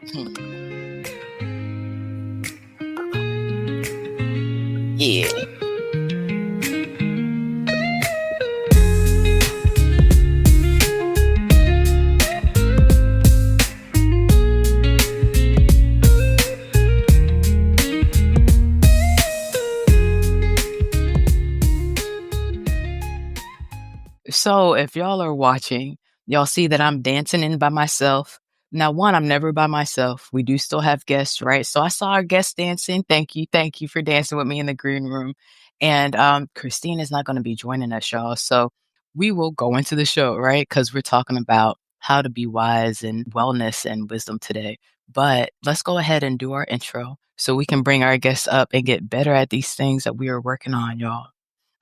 Yeah. So if y'all are watching, y'all see that I'm dancing in by myself. Now, one, I'm never by myself. We do still have guests, right? So I saw our guests dancing. Thank you. Thank you for dancing with me in the green room. And Christine is not going to be joining us, y'all. So we will go into the show, right? Because we're talking about how to be wise and wellness and wisdom today. But let's go ahead and do our intro so we can bring our guests up and get better at these things that we are working on, y'all.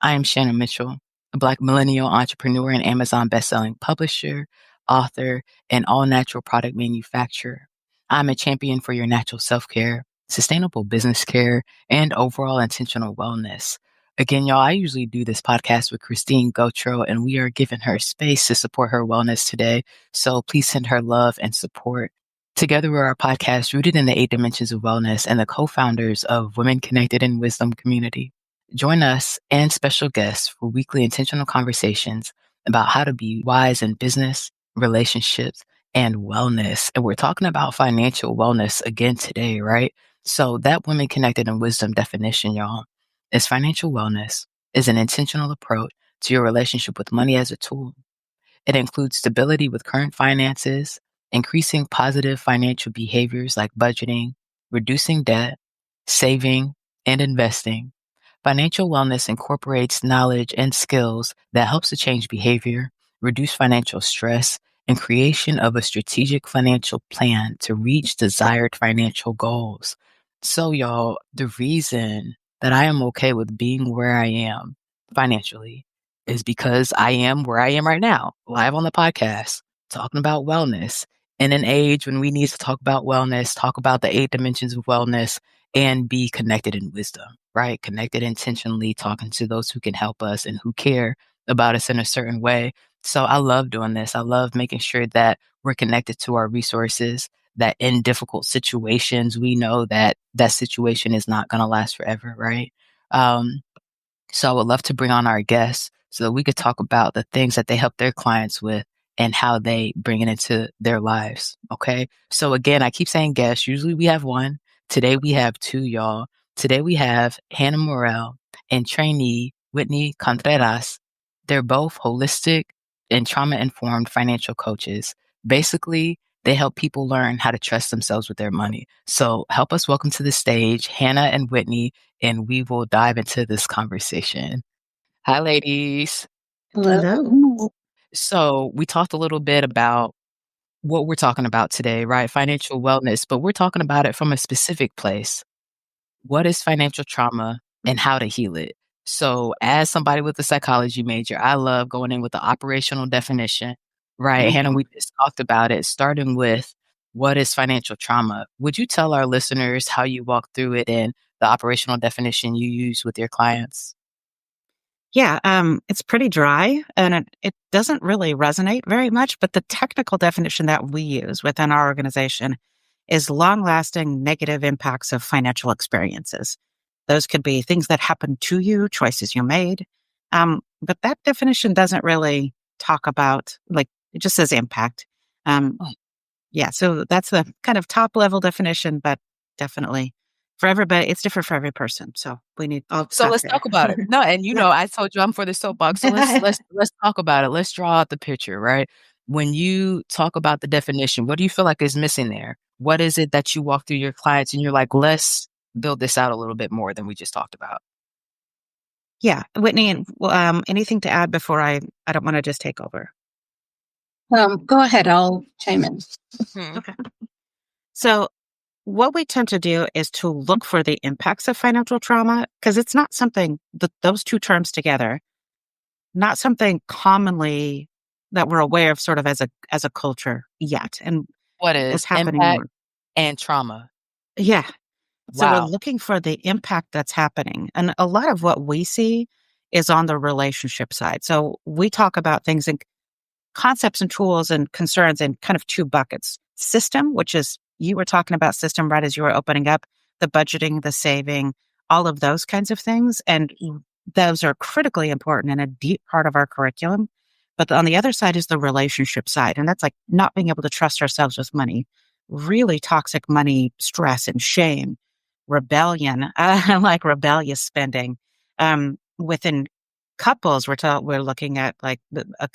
I am Shannon Mitchell, a Black millennial entrepreneur and Amazon bestselling publisher, author, and all natural product manufacturer. I'm a champion for your natural self care, sustainable business care, and overall intentional wellness. Again, y'all, I usually do this podcast with Christine Gotro, and we are giving her space to support her wellness today. So please send her love and support. Together, we're our podcast rooted in the 8 dimensions of wellness and the co-founders of Women Connected in Wisdom community. Join us and special guests for weekly intentional conversations about how to be wise in business, relationships, and wellness. And we're talking about financial wellness again today, right? So that Women Connected in Wisdom definition, y'all, is financial wellness is an intentional approach to your relationship with money as a tool. It includes stability with current finances, increasing positive financial behaviors like budgeting, reducing debt, saving, and investing. Financial wellness incorporates knowledge and skills that helps to change behavior, reduce financial stress, and creation of a strategic financial plan to reach desired financial goals. So, y'all, the reason that I am okay with being where I am financially is because I am where I am right now, live on the podcast, talking about wellness in an age when we need to talk about wellness, talk about the 8 dimensions of wellness, and be connected in wisdom, right? Connected intentionally, talking to those who can help us and who care about us in a certain way. So I love doing this. I love making sure that we're connected to our resources, that in difficult situations, we know that that situation is not going to last forever, right? Um, so I would love to bring on our guests so that we could talk about the things that they help their clients with and how they bring it into their lives. Okay. So again, I keep saying guests. Usually we have one. Today we have two, y'all. Today we have Hanna Morrell and trainee Whitney Contreras. They're both holistic and trauma-informed financial coaches. Basically, they help people learn how to trust themselves with their money. So help us welcome to the stage Hanna and Whitney, and we will dive into this conversation. Hi, ladies. Hello. So we talked a little bit about what we're talking about today, right? Financial wellness, but we're talking about it from a specific place. What is financial trauma and how to heal it? So as somebody with a psychology major, I love going in with the operational definition, right? Hannah, we just talked about it, starting with what is financial trauma? Would you tell our listeners how you walk through it and the operational definition you use with your clients? Yeah, it's pretty dry and it doesn't really resonate very much, but the technical definition that we use within our organization is long-lasting negative impacts of financial experiences. Those could be things that happened to you, choices you made. But that definition doesn't really talk about, like, it just says impact. Yeah, so that's the kind of top level definition, but definitely for everybody, it's different for every person. So we need. So let's talk about it. No, and you know, I told you I'm for the soapbox. So let's talk about it. Let's draw out the picture, right? When you talk about the definition, what do you feel like is missing there? What is it that you walk through your clients and you're like, let's build this out a little bit more than we just talked about? Yeah, Whitney, anything to add before I don't want to just take over. Go ahead. I'll chime in. Okay. So what we tend to do is to look for the impacts of financial trauma, because it's not something that those two terms together, not something commonly that we're aware of sort of as a culture yet. And what is happening impact more. And trauma? Yeah. So Wow. we're looking for the impact that's happening. And a lot of what we see is on the relationship side. So we talk about things in concepts and tools and concerns in kind of two buckets. System, which is you were talking about system right as you were opening up, the budgeting, the saving, all of those kinds of things. And those are critically important and a deep part of our curriculum. But on the other side is the relationship side. And that's like not being able to trust ourselves with money, really toxic money, stress and shame, rebellion, like rebellious spending. Within couples, we're looking at like a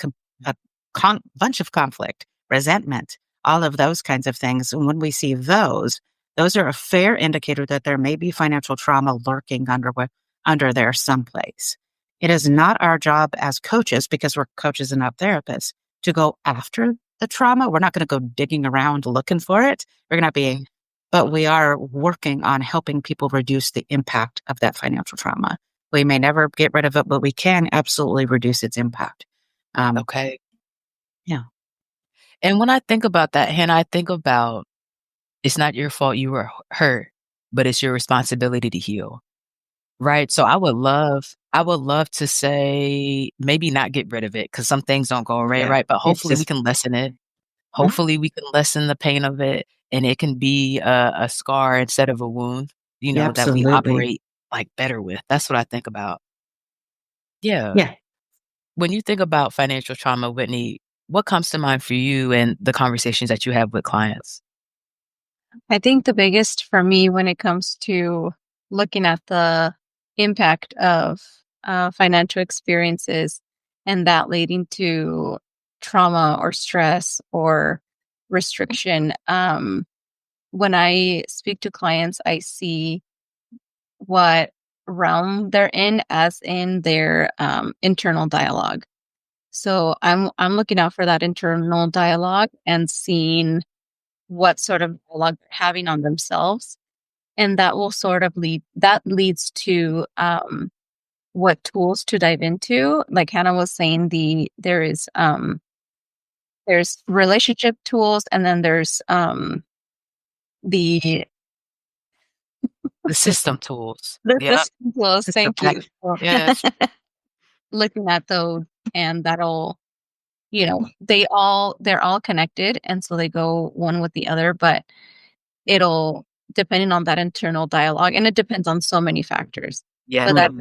bunch of conflict, resentment, all of those kinds of things. And when we see those are a fair indicator that there may be financial trauma lurking under there someplace. It is not our job as coaches, because we're coaches and not therapists, to go after the trauma. We're not going to go digging around looking for it. We're going to be, but we are working on helping people reduce the impact of that financial trauma. We may never get rid of it, but we can absolutely reduce its impact. Okay. Yeah. And when I think about that, Hannah, I think about it's not your fault you were hurt, but it's your responsibility to heal. Right. So I would love to say maybe not get rid of it because some things don't go away, Yeah. right? But It's hopefully we just, can lessen it. Mhm. Hopefully we can lessen the pain of it and it can be a scar instead of a wound, Yeah, that we absolutely. operate like better with. That's what I think about. Yeah. Yeah. When you think about financial trauma, Whitney, what comes to mind for you and the conversations that you have with clients? I think the biggest for me when it comes to looking at the impact of financial experiences and that leading to trauma or stress or restriction, when I speak to clients, I see what realm they're in as in their internal dialogue. So I'm looking out for that internal dialogue and seeing what sort of dialogue they're having on themselves, and that will sort of leads to what tools to dive into. Like Hannah was saying, there's relationship tools, and then there's the The system tools. the Yep. system tools. System Thank you. Yes. Looking at those, and that'll, they're all connected, and so they go one with the other, but it'll, depending on that internal dialogue, and it depends on so many factors, Yeah. but that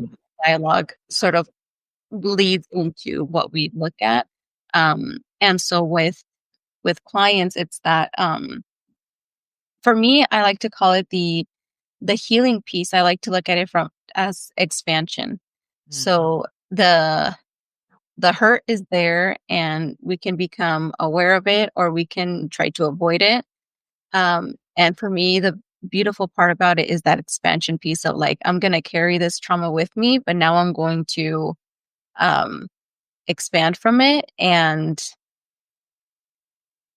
dialogue sort of leads into what we look at. And so with clients, it's that, for me, I like to call it the healing piece. I like to look at it from as expansion. Mm. So the hurt is there, and we can become aware of it, or we can try to avoid it. And for me, the beautiful part about it is that expansion piece of like, I'm going to carry this trauma with me, but now I'm going to um, expand from it and,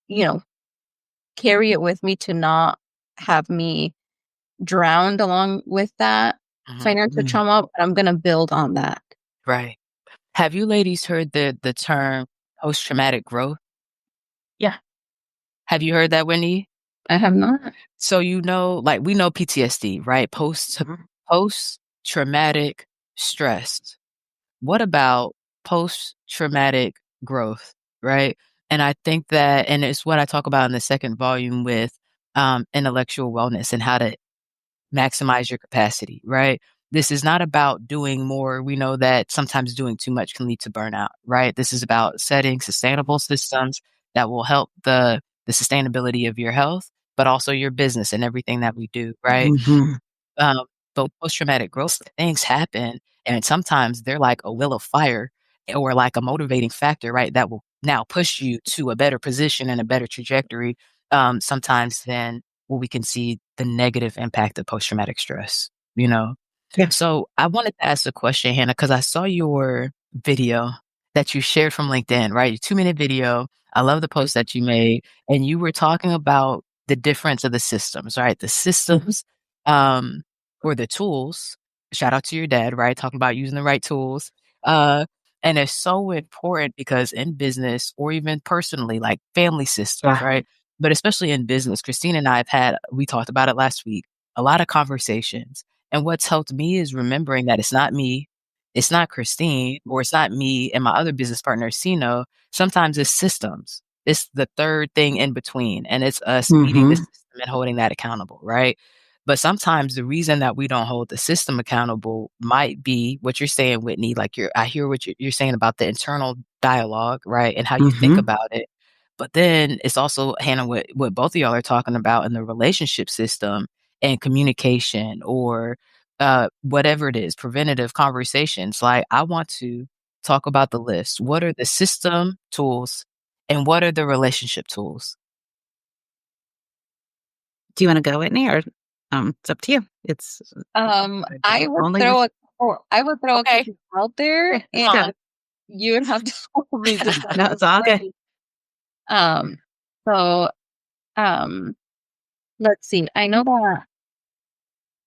you know, carry it with me to not have me drowned along with that Mhm. financial trauma, but I'm going to build on that. Right. Have you ladies heard the term post-traumatic growth? Yeah. Have you heard that, Whitney? I have not. So, like we know PTSD, right? Mhm. Post-traumatic stress. What about post-traumatic growth, right? And I think that, and it's what I talk about in the second volume with intellectual wellness and how to maximize your capacity, right? This is not about doing more. We know that sometimes doing too much can lead to burnout, right? This is about setting sustainable systems that will help the sustainability of your health, but also your business and everything that we do, right? Mhm. Um, but post-traumatic growth things happen, and sometimes they're like a will of fire or like a motivating factor, right? That will now push you to a better position and a better trajectory, sometimes than what we can see the negative impact of post-traumatic stress, you know? Yeah. So I wanted to ask a question, Hannah, because I saw your video that you shared from LinkedIn, right? Your 2-minute video. I love the post that you made, and you were talking about the difference of the systems, right? The systems um, or the tools. Shout out to your dad, right? Talking about using the right tools. Uh, and it's so important because in business or even personally, like family systems, Yeah. right? But especially in business, Christine and I we talked about it last week, a lot of conversations. And what's helped me is remembering that it's not me, it's not Christine, or it's not me and my other business partner, Sino. Sometimes it's systems. It's the third thing in between, and it's us meeting the Mhm. system and holding that accountable, right? But sometimes the reason that we don't hold the system accountable might be what you're saying, Whitney. Like I hear what you're saying about the internal dialogue, right? And how you think Mm-hmm. about it. But then it's also, Hannah, what both of y'all are talking about in the relationship system and communication or whatever it is, preventative conversations. Like I want to talk about the list. What are the system tools and what are the relationship tools? Do you want to go, Whitney, or it's up to you. It's I would only throw a I would throw a Okay, couple out there, come on. and you would have to help me decide no, which it's all good. way. Um, so um, let's see. I know that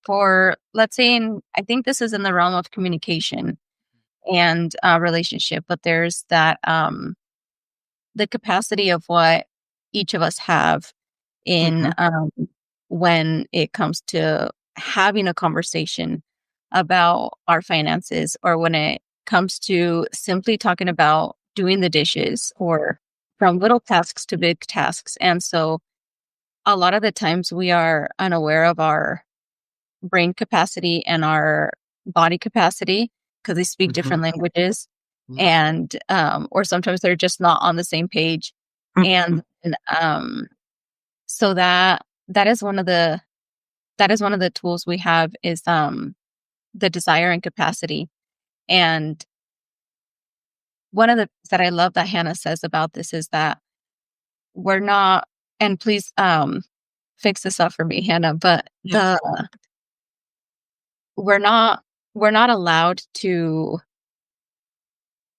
for let's say I think this is in the realm of communication and relationship, but there's that the capacity of what each of us have in Mm-hmm. when it comes to having a conversation about our finances, or when it comes to simply talking about doing the dishes, or from little tasks to big tasks. And so a lot of the times we are unaware of our brain capacity and our body capacity because they speak Mm-hmm. different languages, Mhm. and or sometimes they're just not on the same page. Mm-hmm. And so that is one of the tools we have, is the desire and capacity. And one of the things that I love that Hannah says about this is that we're not, and please fix this up for me, Hannah, but Yeah. we're not we're not allowed to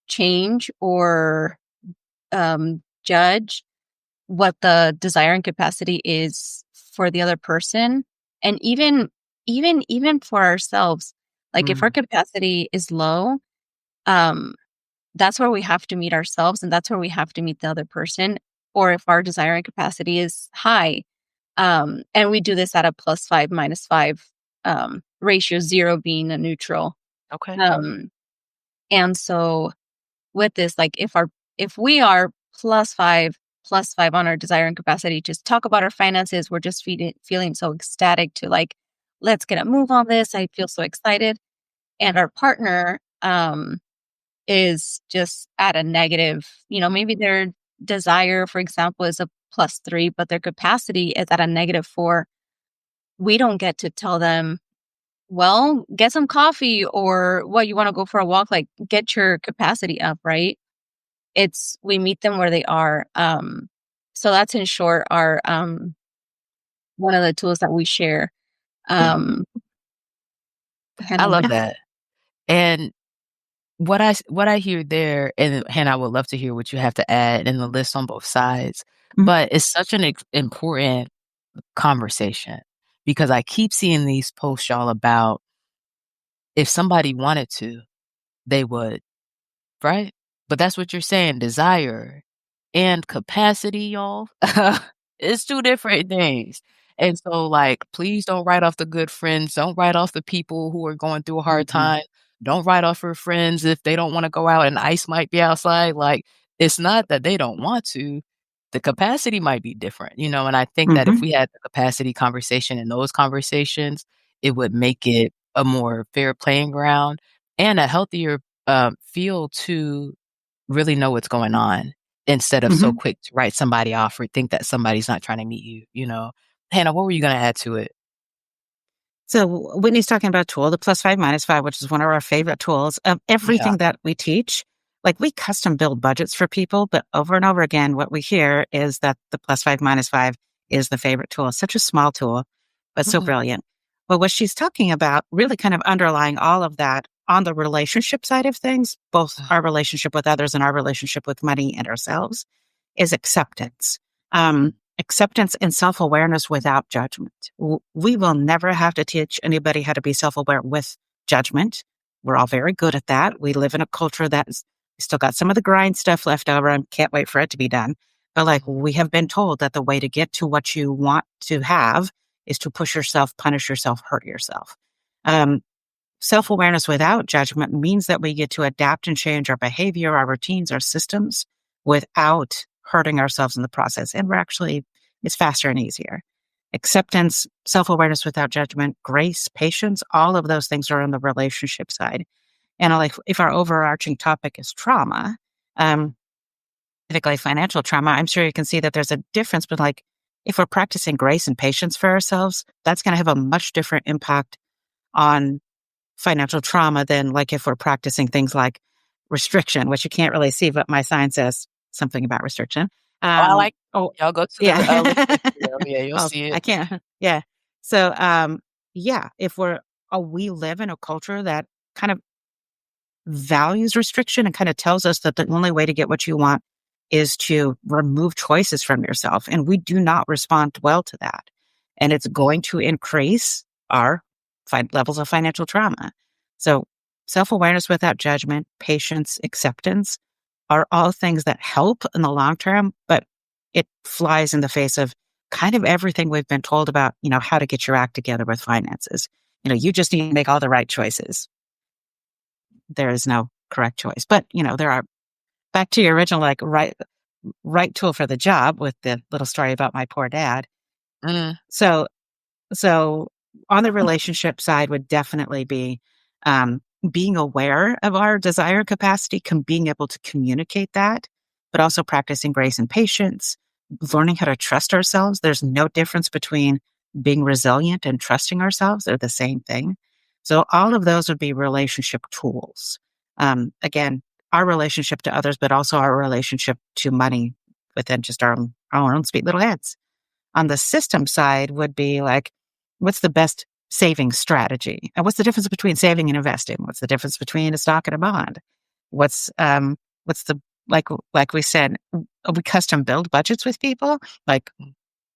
change or judge what the desire and capacity is for the other person. And even for ourselves, like if our capacity is low, um that's where we have to meet ourselves, and that's where we have to meet the other person. Or if our desire and capacity is high, and we do this at a +5 -5 ratio, 0 being a neutral. Okay. um and so with this, like if we are +5 on our desire and capacity to talk about our finances, we're just feeling so ecstatic to, like, let's get a move on this. I feel so excited. And our partner is just at a negative, maybe their desire, for example, is a +3, but their capacity is at a -4. We don't get to tell them, well, get some coffee, or what, you want to go for a walk, like get your capacity up, right? It's we meet them where they are. So that's in short our one of the tools that we share. Um, I and love that. And what I hear there, and Hannah, I would love to hear what you have to add in the list on both sides. But it's such an important conversation because I keep seeing these posts, y'all, about if somebody wanted to, they would. Right? But that's what you're saying, desire and capacity, y'all. It's 2 different things. And so, like, please don't write off the good friends. Don't write off the people who are going through a hard Mm-hmm. time. Don't write off your friends if they don't wanna go out and ice might be outside. Like, it's not that they don't want to. The capacity might be different, and I think that if Mm-hmm. we had the capacity conversation in those conversations, it would make it a more fair playing ground and a healthier feel to really know what's going on instead of so Mm-hmm. quick to write somebody off or think that somebody's not trying to meet you. Hannah, what were you going to add to it? So Whitney's talking about a tool, the +5 -5, which is one of our favorite tools of Yeah. everything that we teach. Like we custom build budgets for people, but over and over again, what we hear is that the +5 -5 is the favorite tool. It's such a small tool, but so Mhm. brilliant. But what she's talking about, really kind of underlying all of that on the relationship side of things, both our relationship with others and our relationship with money and ourselves, is acceptance. Acceptance and self-awareness without judgment. We will never have to teach anybody how to be self-aware with judgment. We're all very good at that. We live in a culture that's still got some of the grind stuff left over and can't wait for it to be done. But like we have been told that the way to get to what you want to have is to push yourself, punish yourself, hurt yourself. Um, Self-awareness without judgment means that we get to adapt and change our behavior, our routines, our systems without hurting ourselves in the process. And it's faster and easier. acceptance, self-awareness without judgment, grace, patience, all of those things are on the relationship side. And like if our overarching topic is trauma, um, particularly financial trauma, I'm sure you can see that there's a difference. But like if we're practicing grace and patience for ourselves, that's going to have a much different impact on financial trauma than like if we're practicing things like restriction, which you can't really see, but my sign says something about restriction. Oh, I like Oh, y'all go to the, yeah. link in the video. Yeah, you'll Well, see I it. can't. Yeah. So, yeah, if we live in a culture that kind of values restriction and kind of tells us that the only way to get what you want is to remove choices from yourself. And we do not respond well to that. And it's going to increase our levels of financial trauma. So self-awareness without judgment, patience, acceptance are all things that help in the long term, but it flies in the face of kind of everything we've been told about, how to get your act together with finances. You just need to make all the right choices. There is no correct choice. But, there are, back to your original, like, right tool for the job with the little story about my poor dad. Mm, So, so on the relationship side would definitely be, being aware of our desire capacity, being able to communicate that, but also practicing grace and patience, learning how to trust ourselves. There's no difference between being resilient and trusting ourselves. They're the same thing. So all of those would be relationship tools. Again, our relationship to others, but also our relationship to money within just our own sweet little heads. On the system side would be like, what's the best saving strategy? And what's the difference between saving and investing? What's the difference between a stock and a bond? What's the, like we said, we custom build budgets with people. Like,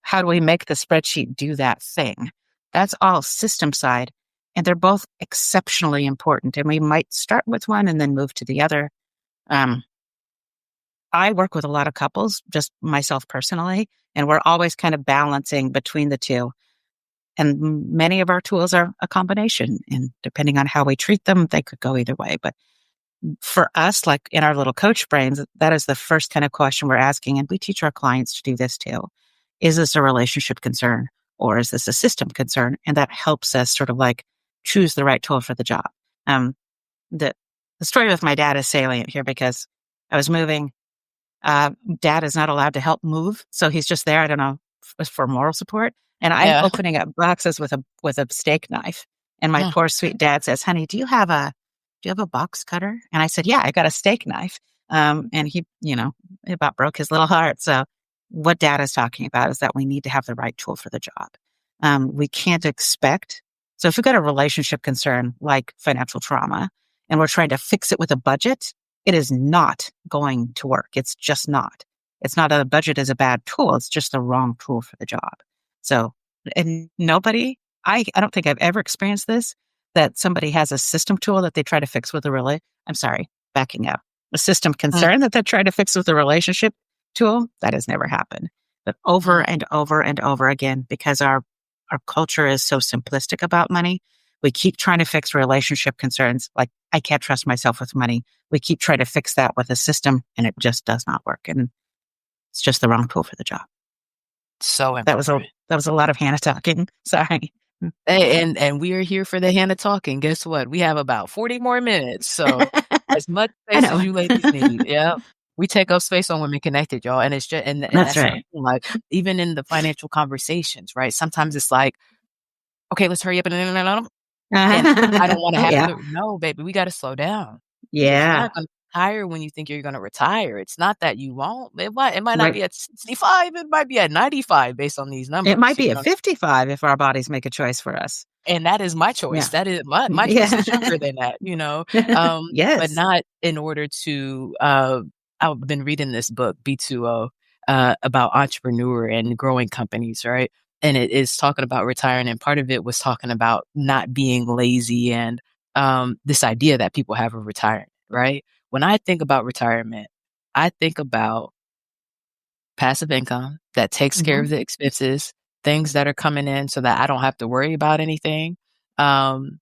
how do we make the spreadsheet do that thing? That's all system side. And they're both exceptionally important. And we might start with one and then move to the other. Um, I work with a lot of couples, just myself personally, and we're always kind of balancing between the two. And many of our tools are a combination. And depending on how we treat them, they could go either way. But for us, like in our little coach brains, that is the first kind of question we're asking. And we teach our clients to do this too. Is this a relationship concern or is this a system concern? And that helps us sort of like choose the right tool for the job. Um, the, the story with my dad is salient here because I was moving. Dad is not allowed to help move, so he's just there. I don't know, for moral support. And I'm yeah. opening up boxes with a steak knife, and my Mm, poor sweet dad says, "Honey, do you have a box cutter?" And I said, "Yeah, I got a steak knife." And he, it about broke his little heart. So what Dad is talking about is that we need to have the right tool for the job. We can't expect. So if we've got a relationship concern like financial trauma, and we're trying to fix it with a budget, it is not going to work. It's just not. It's not that a budget is a bad tool. It's just the wrong tool for the job. So, and I don't think I've ever experienced this, that somebody has a system tool that they try to fix with I'm sorry, backing up. A system mm, concern that they're trying to fix with a relationship tool, that has never happened. But over mm. and over and over again, because our culture is so simplistic about money, we keep trying to fix relationship concerns. Like, I can't trust myself with money. We keep trying to fix that with a system and it just does not work. And it's just the wrong tool for the job. So That was a, important. that was a lot of Hannah talking. Sorry. Hey, and we are here for the Hannah talking. Guess what? We have about 40 more minutes. So as much I space as know. you ladies need. Yeah. We take up space on Women Connected, y'all. And it's just and That's that's right. something like even in the financial conversations, right? Sometimes it's like, okay, let's hurry up and I don't want to have Yeah. to. No, baby, we got to slow down because you're Yeah. not going to retire when you think you're going to retire. It's not that you won't. It might not Right. be at 65. It might be at 95 based on these It numbers. might be at 55 if our bodies make a choice for us. And that is my choice. Yeah. That is my choice Yeah. is younger than that. But Yes. not in order to. I've been reading this book B2O about entrepreneur and growing companies, right? And it is talking about retiring, and part of it was talking about not being lazy and this idea that people have of retirement, right? When I think about retirement, I think about passive income that takes care Hmm. of the expenses, things that are coming in so that I don't have to worry about anything. Um,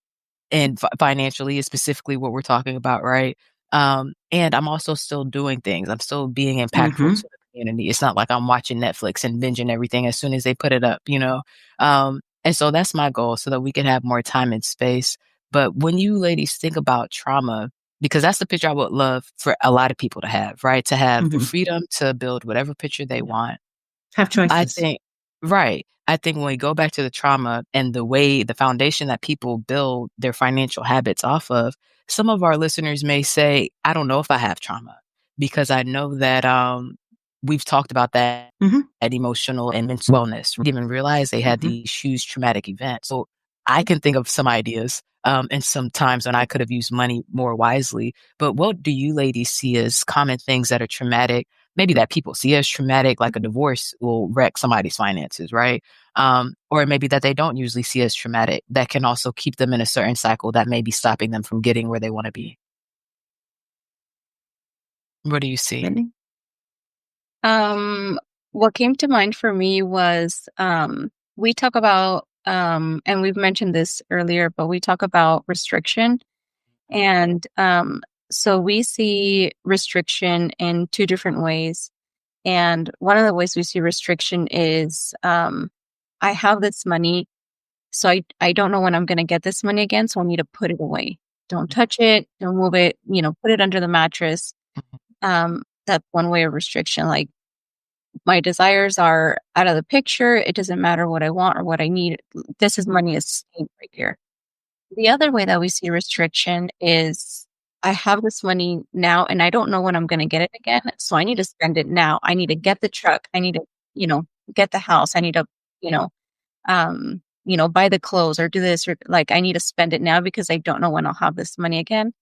and financially is specifically what we're talking about, right? And I'm also still doing things. I'm still being impactful Hmm. to the community. It's not like I'm watching Netflix and binging everything as soon as they put it up, you know? And so that's my goal so that we can have more time and space. But when you ladies think about trauma, because that's the picture I would love for a lot of people to have, right? To have the Mhm. freedom to build whatever picture they Yeah. want. Have I choices. think right. I think when we go back to the trauma and the foundation that people build their financial habits off of, some of our listeners may say, "I don't know if I have trauma," because I know that, we've talked about Mhm. that emotional and mental wellness. We didn't even realize they had Mhm. these huge traumatic events. So I can think of some ideas, and some times when I could have used money more wisely. But what do you ladies see as common things that are traumatic? Maybe that people see as traumatic, like a divorce will wreck somebody's finances, right? Or maybe that they don't usually see as traumatic that can also keep them in a certain cycle that may be stopping them from getting where they want to be. What do you see? Whitney? Um, what came to mind for me was we talk about and we've mentioned this earlier, but we talk about restriction. And so we see restriction in two different ways. And one of the ways we see restriction is I have this money, so I don't know when I'm going to get this money again, so I need to put it away. Don't touch it, don't move it, put it under the mattress. That's one way of restriction. Like my desires are out of the picture. It doesn't matter what I want or what I need. This is money is staying right here. The other way that we see restriction is I have this money now and I don't know when I'm going to get it again. So I need to spend it now. I need to get the truck. I need to, you know, get the house. I need to, you know, buy the clothes or do this or like I need to spend it now because I don't know when I'll have this money again.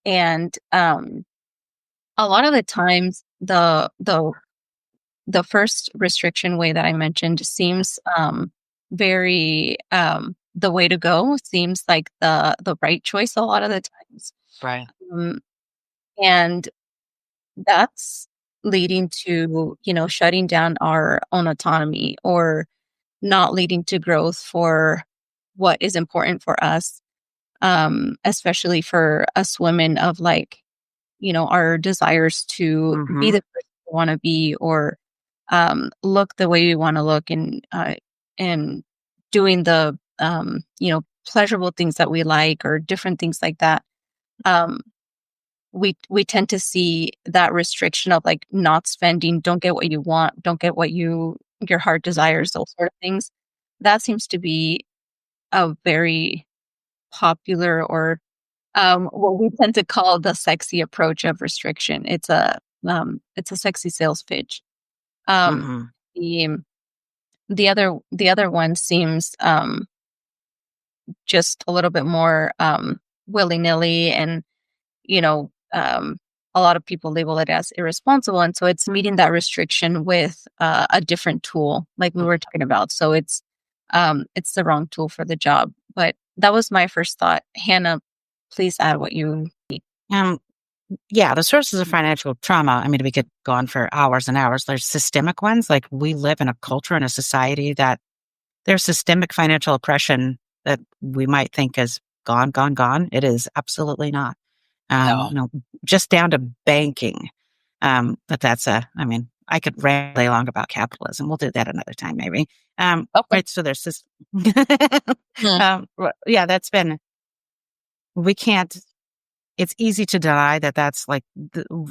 And a lot of the times the first restriction way that I mentioned seems very the way to go. Seems like the right choice a lot of the times, Right. um, and that's leading to shutting down our own autonomy or not leading to growth for what is important for us, especially for us women of like our desires to be Mhm. the person we want to be or look the way we want to look and doing the pleasurable things that we like or different things like that. Um, we tend to see that restriction of like not spending, don't get what you want, don't get what your heart desires, those sort of things. That seems to be a very popular or what we tend to call the sexy approach of restriction. It's a sexy sales pitch. Um, Mhm. the the other one seems just a little bit more willy nilly, and you know, um, a lot of people label it as irresponsible, and so it's meeting that restriction with a different tool, like we were talking about. So it's the wrong tool for the job. But that was my first thought. Hannah, please add what you. Um, yeah, the sources of financial trauma, I mean, we could go on for hours and hours. There's systemic ones, like we live in a culture and a society that there's systemic financial oppression that we might think is gone, gone, gone. It is absolutely not. No. You know, just down to banking. But I mean, I could rant all day long about capitalism. We'll do that another time, maybe. Okay. Right. So there's this, Hmm. yeah, we can't, it's easy to deny that that's like,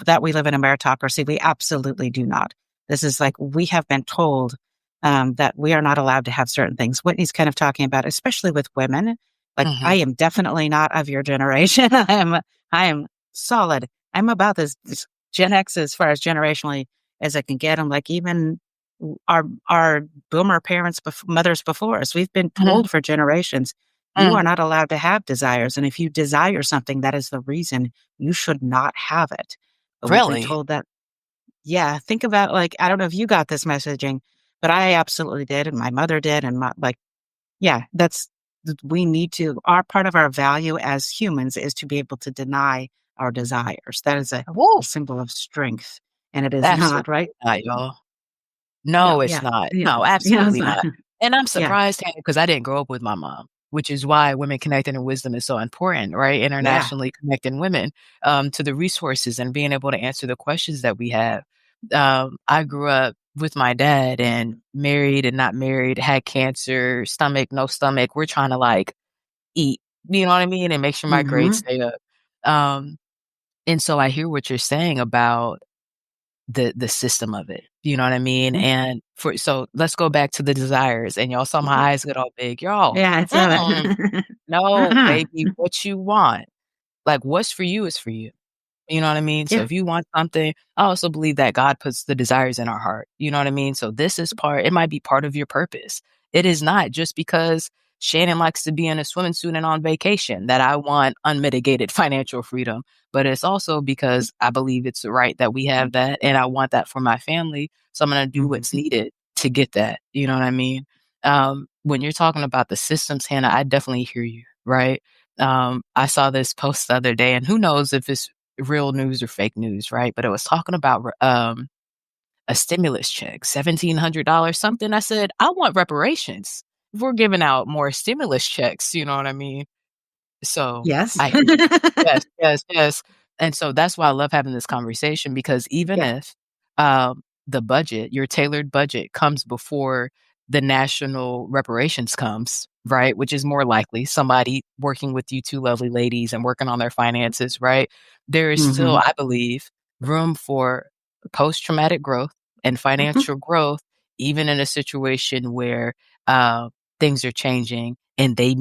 that we live in a meritocracy. We absolutely do not. This is like, we have been told, that we are not allowed to have certain things. Whitney's kind of talking about, especially with women. Like, I Hmm. am definitely not of your generation. I am solid. I'm about this Gen X as far as generationally as I can get. I'm like, even our boomer parents, mothers before us, we've been Hmm. told for generations, you Hmm. are not allowed to have desires. And if you desire something, that is the reason you should not have it. But we've been Really? told that, yeah, think about like, I don't know if you got this messaging, but I absolutely did. And my mother did. And yeah, we need to, our part of our value as humans is to be able to deny our desires. That is a Woo. symbol of strength. And it is not, Absolutely right? not, y'all. No, No, it's yeah. not. Yeah. No, Yeah. It's absolutely not. not. And I'm Yeah. surprised, because I didn't grow up with my mom, which is why Women Connecting and Wisdom is so important, right? Yeah. Internationally connecting women to the resources and being able to answer the questions that we have. I grew up with my dad and married and not married, had cancer, stomach, no stomach. We're trying to like eat, you know what I mean? And make sure my grades Mm-hmm. stay up. Um, and so I hear what you're saying about the system of it. You know what I mean? And so let's go back to the desires. And y'all saw my eyes get all big. Y'all, Yeah, I saw mm-mm, that. no, Uh-huh. baby, what you want. Like what's for you is for you. You know what I mean? So Yeah. if you want something, I also believe that God puts the desires in our heart. You know what I mean? So this is it might be part of your purpose. It is not just because Shannon likes to be in a swimming suit and on vacation that I want unmitigated financial freedom. But it's also because I believe it's right that we have that and I want that for my family. So I'm going to do Mhm. what's needed to get that. You know what I mean? When you're talking about the systems, Hannah, I definitely hear you, right? I saw this post the other day, and who knows if it's real news or fake news, right? But it was talking about a stimulus check, $1,700 something. I said, I want reparations. If we're giving out more stimulus checks, you know what I mean? So Yes. I hear you. Yes, yes, yes. And so that's why I love having this conversation because even Yeah. if the budget, your tailored budget comes before the national reparations comes, right? Which is more likely somebody working with you two lovely ladies and working on their finances, right? There is still, Mhm. I believe, room for post traumatic growth and Mhm. financial growth, even in a situation where uh, things are changing and they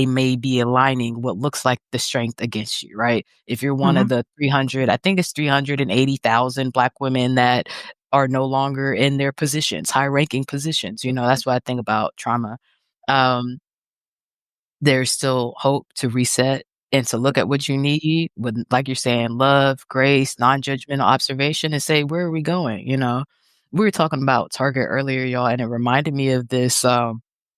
may be aligning what looks like the strength against you, right? If you're one of Mhm. the 300, I think it's 380,000 Black women that are no longer in their positions, high ranking positions. You know, that's what I think about trauma. Um, there's still hope to reset and to look at what you need with, like you're saying, love, grace, non-judgmental observation and say, where are we going? You know, we were talking about Target earlier, y'all, and it reminded me of this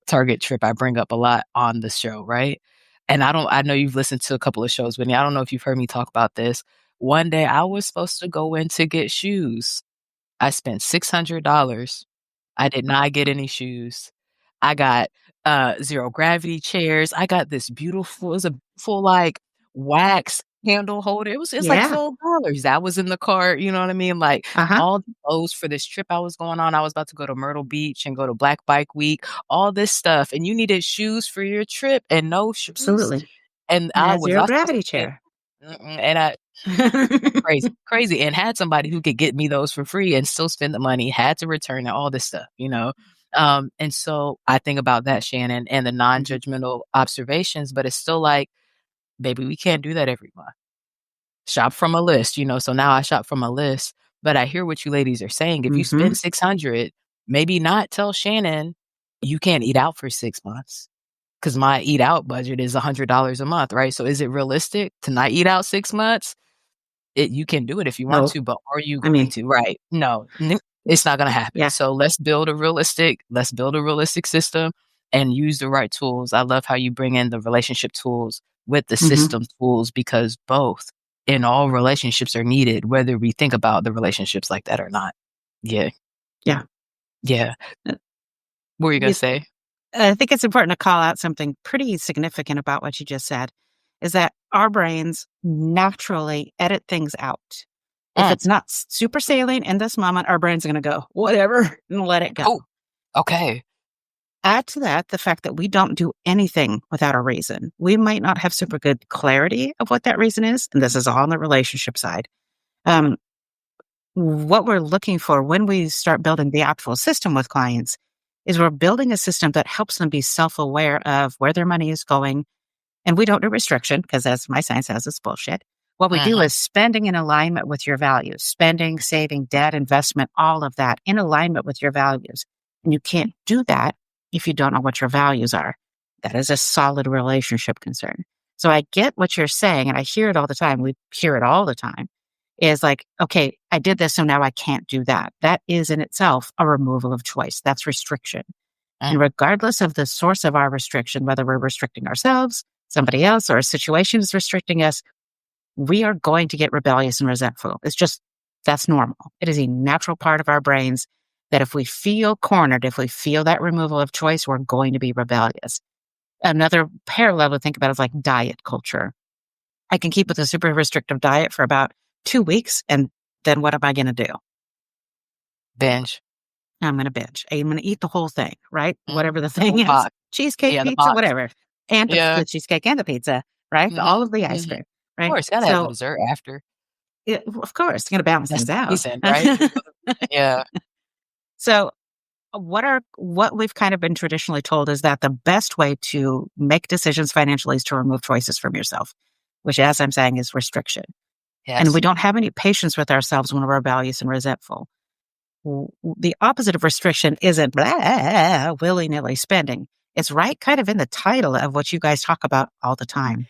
Target trip I bring up a lot on the show, right? And I know you've listened to a couple of shows, Whitney. I don't know if you've heard me talk about this. One day I was supposed to go in to get shoes. I spent $600. I did not get any shoes. I got, zero gravity chairs. I got this beautiful, it was a full, like, wax handle holder. It's like Yeah. $12. That was in the cart, you know what I mean? Like, Uh-huh. all the clothes for this trip I was going on. I was about to go to Myrtle Beach and go to Black Bike Week, all this stuff, and you needed shoes for your trip and no shoes? Absolutely. And And a I zero was supposed gravity to pay chair. and I crazy, crazy, and had somebody who could get me those for free and still spend the money, had to return it, all this stuff, you know? And so I think about that, Shannon, and the Mhm. non-judgmental observations, but it's still like, baby, we can't do that every month. Shop from a list, you know? So now I shop from a list, but I hear what you ladies are saying. If you spend Mhm. 600, maybe not tell Shannon you can't eat out for 6 months because my eat out budget is $100 a month, right? So is it realistic to not eat out 6 months? You can do it if you want No. to, but are you I going mean, to? Right. No, it's not gonna happen. yeah. So let's build a realistic system and use the right tools. I love how you bring in the relationship tools with the Mhm. system tools because both in all relationships are needed, whether we think about the relationships like that or not. Yeah. Yeah. Yeah. Uh, What were you gonna you say? I think it's important to call out something pretty significant about what you just said, is that our brains naturally edit things out. If Mm. it's not super salient in this moment, our brain's gonna go, "Whatever," and let it go. Oh, okay. Add to that the fact that we don't do anything without a reason. We might not have super good clarity of what that reason is, and this is all on the relationship side. Um, what we're looking for when we start building the actual system with clients is we're building a system that helps them be self-aware of where their money is going. And we don't do restriction because, as my sign says, it's bullshit. What we do Mhm. is spending in alignment with your values, spending, saving, debt, investment, all of that in alignment with your values. And you can't do that if you don't know what your values are. That is a solid relationship concern. So I get what you're saying, and I hear it all the time. We hear it all the time. Is like, okay, I did this, so now I can't do that. That is in itself a removal of choice. That's restriction. Mm. And regardless of the source of our restriction, whether we're restricting ourselves, somebody else, or a situation is restricting us, we are going to get rebellious and resentful. It's just, that's normal. It is a natural part of our brains that if we feel cornered, if we feel that removal of choice, we're going to be rebellious. Another parallel to think about is like diet culture. I can keep with a super restrictive diet for about 2 weeks, and then what am I going to do? Binge. I'm going to binge. I'm going to eat the whole thing, right? Whatever the The whole thing is, box. cheesecake, Yeah, the pizza, box. whatever. And Yeah. the cheesecake and the pizza, right? All of the ice Mhm. cream, Of right? course, gotta have a So, dessert after. of course, it's going to balance That's things the out. reason, right? Yeah. So, what we've kind of been traditionally told is that the best way to make decisions financially is to remove choices from yourself, which, as I'm saying, is restriction. And we Yes. don't have any patience with ourselves when we're rebellious and resentful. The opposite of restriction isn't blah, willy-nilly spending. It's right kind of in the title of what you guys talk about all the time.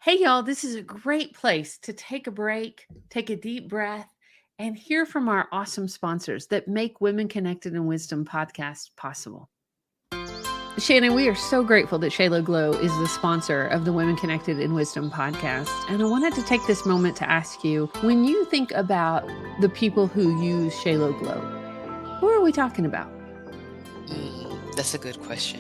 Hey, y'all, this is a great place to take a break, take a deep breath, and hear from our awesome sponsors that make Women Connected in Wisdom podcast possible. Shannon, we are so grateful that Shayla Glow is the sponsor of the Women Connected in Wisdom podcast. And I wanted to take this moment to ask you, when you think about the people who use Shayla Glow, who are we talking about? That's a good question.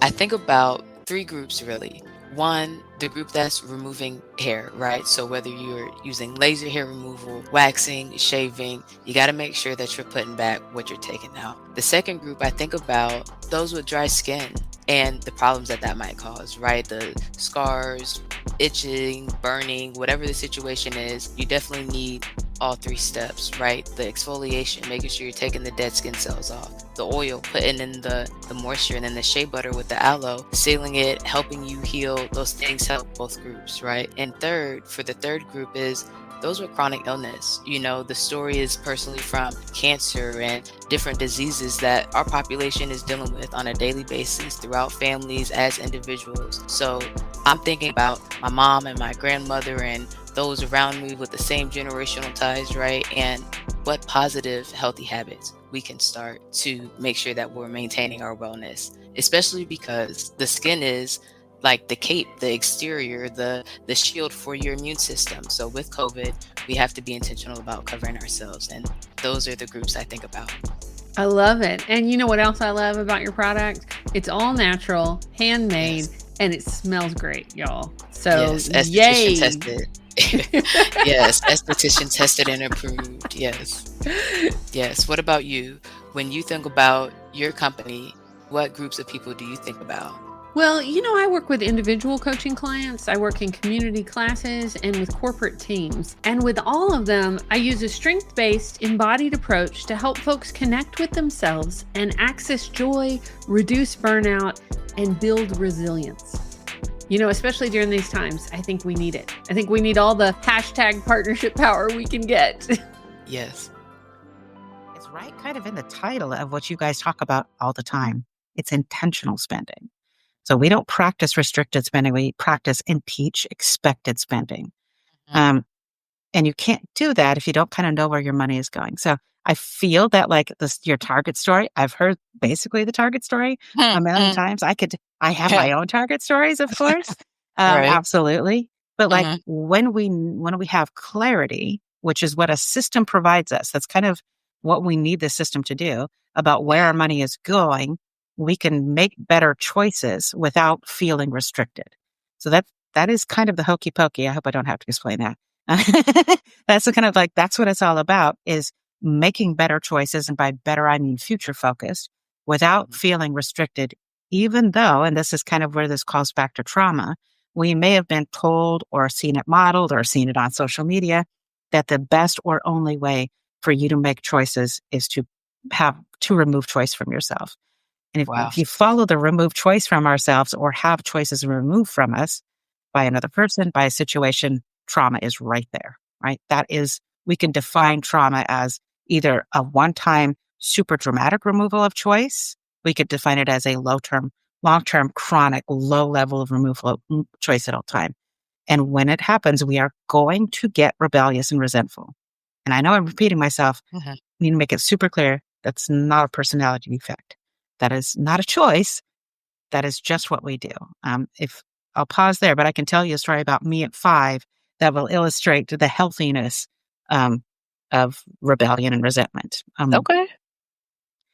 I think about 3 groups really. One, the group that's removing hair, right? So whether you're using laser hair removal, waxing, shaving, you got to make sure that you're putting back what you're taking out. The second group, I think about those with dry skin and the problems that that might cause, right? The scars, itching, burning, whatever the situation is, you definitely need all 3 steps, right? The exfoliation, making sure you're taking the dead skin cells off. The oil, putting in the moisture, and then the shea butter with the aloe, sealing it, helping you heal. Those things help both groups, right? And third, for the third group is those with chronic illness. You know, the story is personally from cancer and different diseases that our population is dealing with on a daily basis throughout families as individuals. So I'm thinking about my mom and my grandmother and those around me with the same generational ties, right? And what positive, healthy habits we can start to make sure that we're maintaining our wellness, especially because the skin is like the cape, the exterior, the shield for your immune system. So with COVID, we have to be intentional about covering ourselves. And those are the groups I think about. I love it. And you know what else I love about your product? It's all natural, handmade, and it smells great, y'all. So, yes, yay. esthetician tested. Yes, esthetician tested and approved. Yes. Yes. What about you? When you think about your company, what groups of people do you think about? Well, you know, I work with individual coaching clients, I work in community classes, and with corporate teams. And with all of them, I use a strength based, embodied approach to help folks connect with themselves and access joy, reduce burnout, and build resilience. You know, especially during these times, I think we need it. I think we need all the hashtag partnership power we can get. Yes. It's right kind of in the title of what you guys talk about all the time. It's intentional spending. So we don't practice restricted spending. We practice and teach expected spending. And you can't do that if you don't kind of know where your money is going. So I feel that like your target story, I've heard basically the target story a million times. I have my own target stories, of course. Right. Absolutely. But like when we have clarity, which is what a system provides us, that's kind of what we need the system to do about where our money is going, we can make better choices without feeling restricted. So that is kind of the hokey pokey. I hope I don't have to explain that. That's the kind of like, that's what it's all about, is making better choices. And by better, I mean future focused without feeling restricted, even though, and this is kind of where this calls back to trauma, we may have been told or seen it modeled or seen it on social media that the best or only way for you to make choices is to remove choice from yourself. And if you follow the remove choice from ourselves or have choices removed from us by another person, by a situation, trauma is right there, right? That is, we can define trauma as either a one-time super dramatic removal of choice. We could define it as a long-term chronic, low level of removal of choice at all time. And when it happens, we are going to get rebellious and resentful. And I know I'm repeating myself. I need to make it super clear. That's not a personality defect. That is not a choice. That is just what we do. If I'll pause there, but I can tell you a story about me at 5 that will illustrate the healthiness of rebellion and resentment. Okay.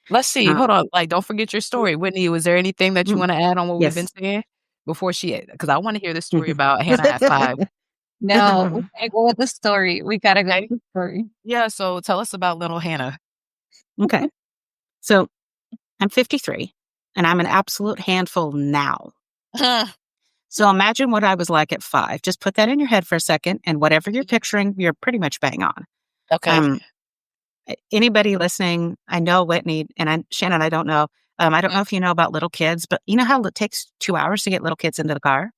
Let's see. Hold on. Like, don't forget your story. Whitney, was there anything that you want to add on what we've been saying before because I want to hear the story about Hannah at 5. No, we gotta go with the story. We gotta go with the story. Yeah. So tell us about little Hannah. Okay. So I'm 53 and I'm an absolute handful now. So imagine what I was like at 5. Just put that in your head for a second, and whatever you're picturing, you're pretty much bang on. Okay. Um, Anybody listening, I know Whitney and Shannon, I don't know. I don't know if you know about little kids, but you know how it takes 2 hours to get little kids into the car?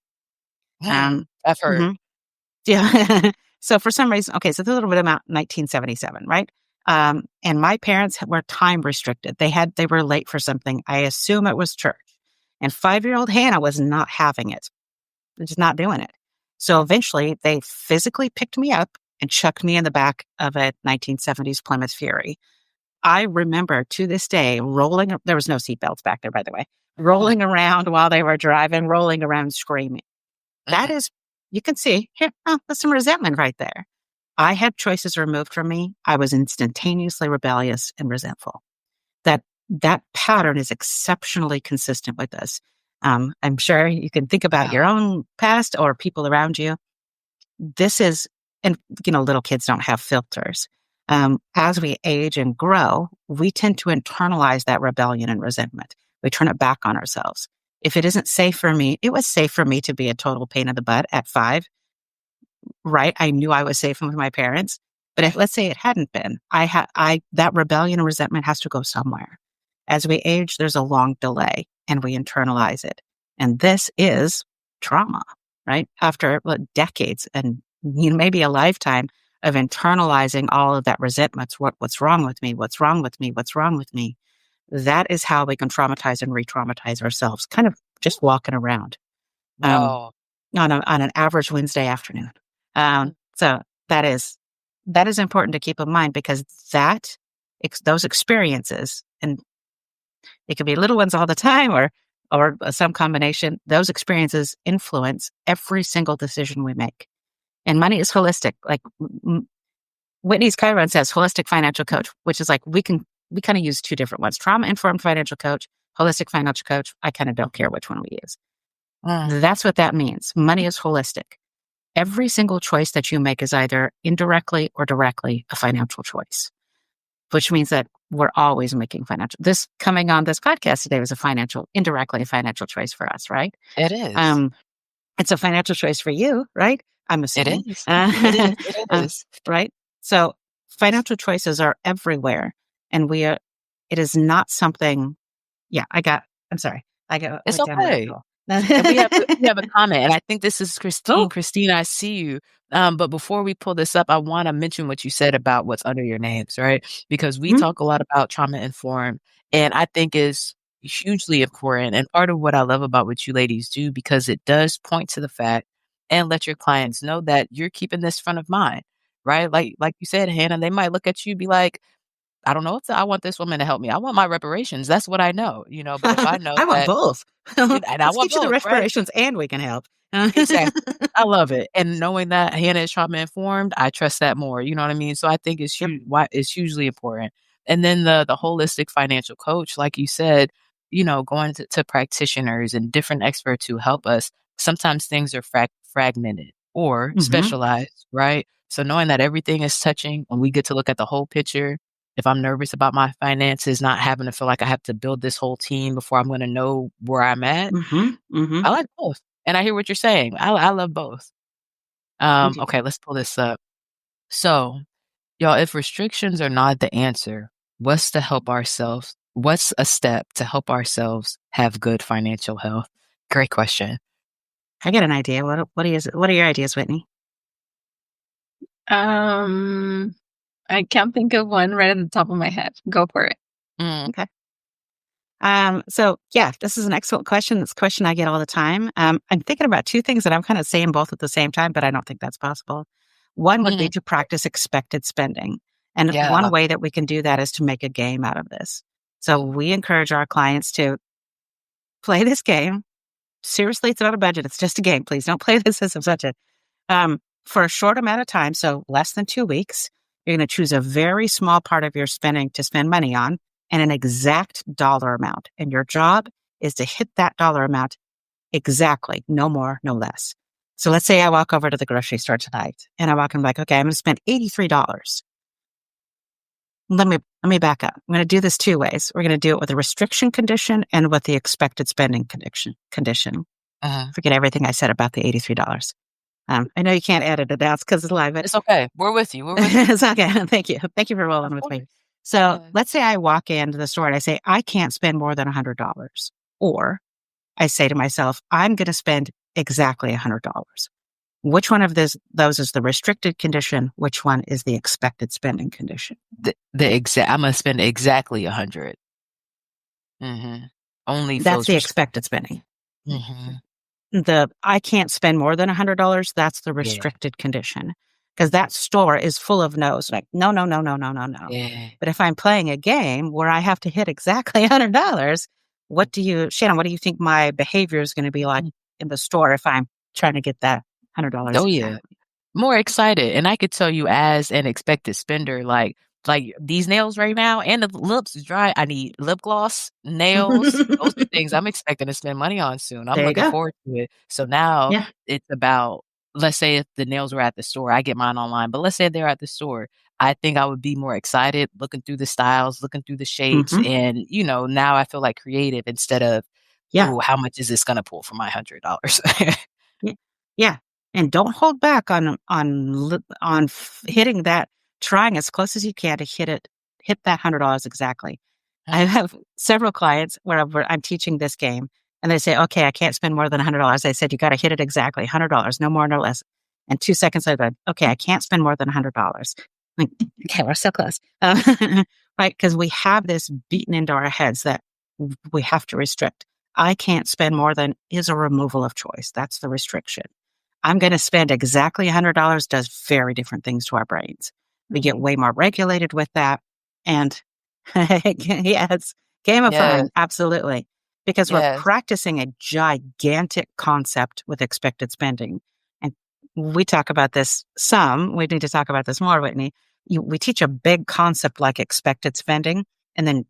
I've heard. Mhm. Yeah. So for some reason, okay, so this is a little bit about 1977, right? And my parents were time restricted. They were late for something. I assume it was church. And 5-year-old Hannah was not having it. Just not doing it. So eventually they physically picked me up and chucked me in the back of a 1970s Plymouth Fury. I remember to this day there was no seatbelts back there, by the way, rolling around while they were driving, rolling around screaming. That is, you can see, here, there's some resentment right there. I had choices removed from me. I was instantaneously rebellious and resentful. That pattern is exceptionally consistent with us. I'm sure you can think about your own past or people around you. This is, and little kids don't have filters. As we age and grow, we tend to internalize that rebellion and resentment. We turn it back on ourselves. If it isn't safe for me, it was safe for me to be a total pain in the butt at 5, right? I knew I was safe with my parents. But if, let's say it hadn't been, that rebellion and resentment has to go somewhere. As we age, there's a long delay and we internalize it. And this is trauma, right? After decades and maybe a lifetime of internalizing all of that resentment. What's wrong with me? What's wrong with me? What's wrong with me? That is how we can traumatize and re-traumatize ourselves, kind of just walking around Wow. on an average Wednesday afternoon. So that is important to keep in mind because those experiences, and it could be little ones all the time or some combination, those experiences influence every single decision we make. And money is holistic. Like Whitney's Chiron says, holistic financial coach, which is like we kind of use 2 different ones: trauma-informed financial coach, holistic financial coach. I kind of don't care which one we use. That's what that means. Money is holistic. Every single choice that you make is either indirectly or directly a financial choice, which means that we're always making financial. This coming on this podcast today was indirectly a financial choice for us, right? It is. It's a financial choice for you, right? I'm It assuming. is. It is. Right? So financial choices are everywhere. And it is not something, I'm sorry. It's went down a rabbit okay. hole. And we have a comment, and I think this is Christine. Oh. Christine, I see you. But before we pull this up, I want to mention what you said about what's under your names, right? Because we talk a lot about trauma informed, and I think is hugely important. And part of what I love about what you ladies do, because it does point to the fact and let your clients know that you're keeping this front of mind, right? Like you said, Hannah, they might look at you and be like, I don't know if I want this woman to help me. I want my reparations. That's what I know, but if I know I want that, both. and I Let's want get you the both, right? reparations and we can help. Exactly. I love it. And knowing that Hannah is trauma informed, I trust that more. You know what I mean? So I think it's Yep. it's hugely important. And then the holistic financial coach, like you said, going to practitioners and different experts who help us. Sometimes things are fragmented or specialized, right? So knowing that everything is touching when we get to look at the whole picture. If I'm nervous about my finances, not having to feel like I have to build this whole team before I'm going to know where I'm at. I like both. And I hear what you're saying. I love both. Okay, let's pull this up. So, y'all, if restrictions are not the answer, what's a step to help ourselves have good financial health? Great question. I get an idea. What are your ideas, Whitney? I can't think of one right at the top of my head. Go for it. Okay. So yeah, this is an excellent question. It's a question I get all the time. I'm thinking about 2 things that I'm kind of saying both at the same time, but I don't think that's possible. One would be to practice expected spending. And one way that we can do that is to make a game out of this. So we encourage our clients to play this game. Seriously, it's not a budget. It's just a game. Please don't play this as a budget. For a short amount of time, so less than 2 weeks, you're going to choose a very small part of your spending to spend money on and an exact dollar amount. And your job is to hit that dollar amount exactly, no more, no less. So let's say I walk over to the grocery store tonight and I walk in like, okay, I'm going to spend $83. Let me let me back up. I'm going to do this two ways. We're going to do it with a restriction condition and with the expected spending condition. Forget everything I said about the $83. I know you can't edit it out because it's live, but It's okay. We're with you. We're with you. it's okay. Thank you. Thank you for rolling Of with me. course. So Yeah. let's say I walk into the store and I say, I can't spend more than $100. Or I say to myself, I'm going to spend exactly $100. Which one of those is the restricted condition? Which one is the expected spending condition? I'm gonna spend exactly 100. Only That's those the expected spending. The I can't spend more than $100, that's the Yeah. restricted condition. Because that store is full of no's. Like, no, no, no, no, no, no, no. Yeah. But if I'm playing a game where I have to hit exactly $100, Shannon, what do you think my behavior is going to be like in the store if I'm trying to get that $100 Oh yeah. exactly? More excited. And I could tell you as an expected spender, like these nails right now and the lips is dry. I need lip gloss, nails. Those are things I'm expecting to spend money on soon. I'm There you looking go. forward to it. So now Yeah. it's about, let's say if the nails were at the store, I get mine online, but let's say they're at the store. I think I would be more excited looking through the styles, looking through the shapes. Hmm. And, now I feel like creative instead of, Yeah. oh, how much is this going to pull for my $100? Yeah. Yeah. And don't hold back on hitting that, trying as close as you can to hit that $100 exactly. I have several clients where I'm teaching this game and they say, okay, I can't spend more than $100. I said, you got to hit it exactly, $100, no more, no less. And 2 seconds later, okay, I can't spend more than $100. Like, okay, we're so close. Right? Because we have this beaten into our heads that we have to restrict. I can't spend more than is a removal of choice. That's the restriction. I'm going to spend exactly $100 does very different things to our brains. We get way more regulated with that. And yes, gamifying, Yes. absolutely. Because we're Yes. practicing a gigantic concept with expected spending. And we talk about this some. We need to talk about this more, Whitney. We teach a big concept like expected spending, and then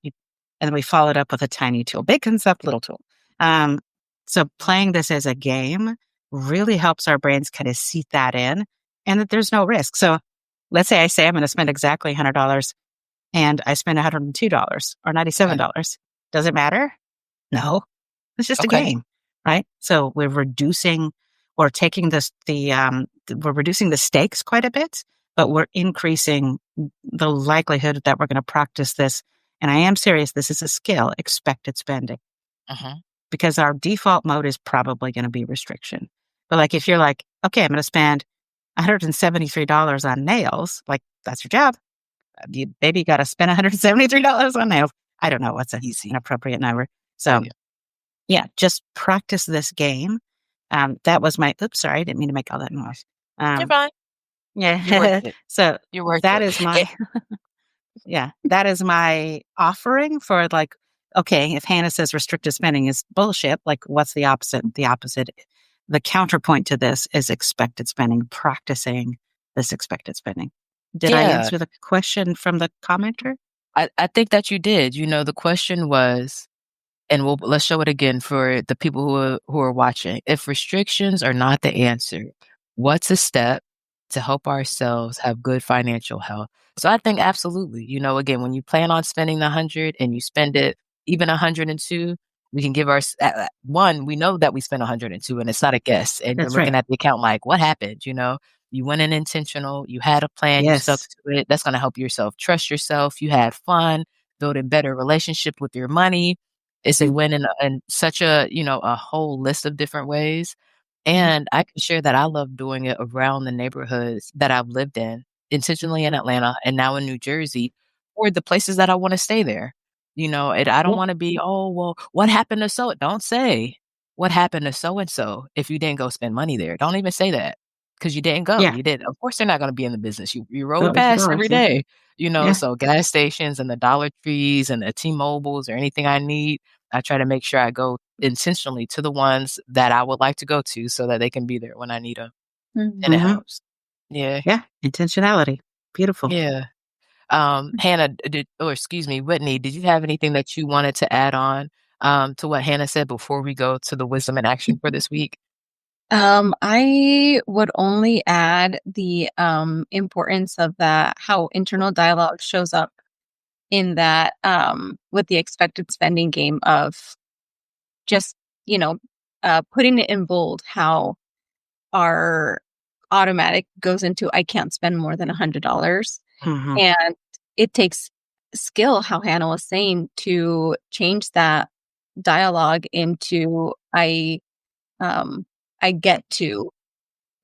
we follow it up with a tiny tool. Big concept, little tool. So playing this as a game really helps our brains kind of seat that in and that there's no risk. So let's say I say I'm going to spend exactly $100 and I spend $102 or $97. Does it matter? No, it's just a Okay. game, right? So we're reducing the stakes quite a bit, but we're increasing the likelihood that we're going to practice this. And I am serious. This is a skill, expected spending, because our default mode is probably going to be restriction. But like, if you're like, okay, I'm going to spend $173 on nails, like that's your job. You got to spend $173 on nails. I don't know what's an appropriate number. So yeah, just practice this game. That was my, oops, sorry, I didn't mean to make all that noise. You're fine. Yeah. You're worth it. So You're worth that it. is my, that is my offering for like, okay, if Hanna says restricted spending is bullshit, like what's the opposite? The counterpoint to this is expected spending, practicing this expected spending. Did I answer the question from the commenter? I think that you did. The question was, and let's show it again for the people who are watching. If restrictions are not the answer, what's a step to help ourselves have good financial health? So I think absolutely. Again, when you plan on spending the 100 and you spend it even 102, we can give one. We know that we spent 102, and it's not a guess. And you're That's looking right. at the account like, what happened? You went in intentional. You had a plan. You stuck Yes. to it. That's going to help yourself trust yourself. You had fun, build a better relationship with your money. It's a win in such a whole list of different ways. And I can share that I love doing it around the neighborhoods that I've lived in, intentionally in Atlanta and now in New Jersey, or the places that I want to stay there. And I don't want to be, oh, well, what happened to so? Don't say what happened to so and so if you didn't go spend money there. Don't even say that because you didn't go. Yeah. You did. Of course, they're not going to be in the business. You roll Of past course, every yeah. day. Yeah. So gas stations and the Dollar Trees and the T-Mobiles or anything I need, I try to make sure I go intentionally to the ones that I would like to go to so that they can be there when I need them. And it helps. Yeah. Yeah. Intentionality. Beautiful. Yeah. Hanna, excuse me, Whitney, did you have anything that you wanted to add on to what Hanna said before we go to the wisdom and action for this week? I would only add the importance of how internal dialogue shows up in that with the expected spending game of just, putting it in bold how our automatic goes into I can't spend more than $100. Mhm. And it takes skill, how Hannah was saying, to change that dialogue into I get to